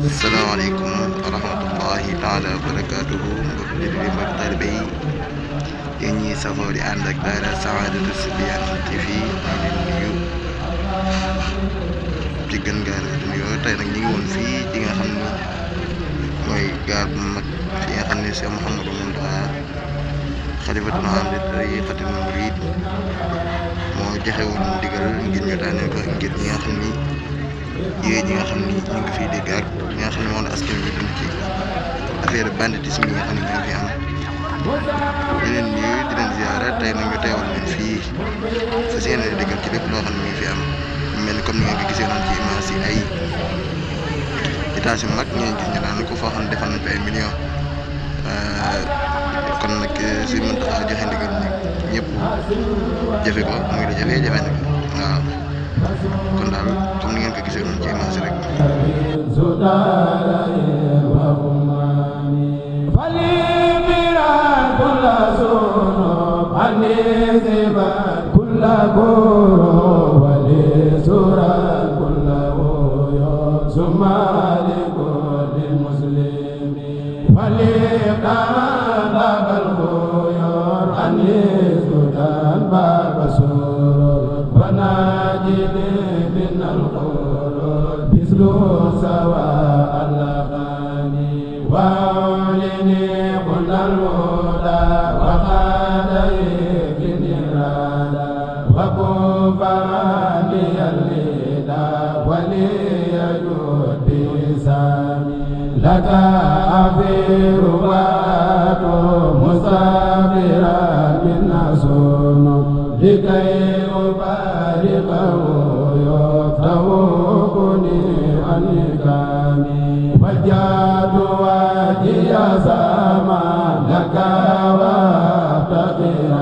asalaamaaleykum wa rahmatullahi taala wa barakaatuhu mbokk jullit yi mbokk taalibe yi yéen ñi safoo di ànd ak daara Saadatu Sibyaan TV ñu leen nuyu ci gën gaa nuyoo tey nag ñu ngi woon fii ci nga xam ne mooy gaar bu mag fi nga xam ne Cheikh Mouhamadou Mountakha xalifatul aam li tariiqatil muriid moo joxe woon ndigal ngir ñu daaneel ko ngir ñi nga xam ni jigéen ñi nga xam ni ñu ngi fiy dégg ak ñi nga xam ne moom la askan wi dund ci affaire banditisme yi nga xam ne ñoo fi am di leen nuyu di leen ziara tey nag ñu teewal leen fii fas yéene déggal ci lépp loo xam ne mi ngi fi am mel ni comme ni ngeen ko gisee noonu ci image yi ay étage yu mag ngeen gis ñu daan ko foo xam ne defal nañ fi ay millions kon nag si Mountakha joxe ndigal nag ñëpp jafe ko muy lu jafe-jafe nag waaw kon daal comme ni ngeen ko gisee noonu ci image rek. لك أبير مستغفرا من نسون لكي أباركه يفتوقني عن كامي وجاد وجهي سما لك وابتغي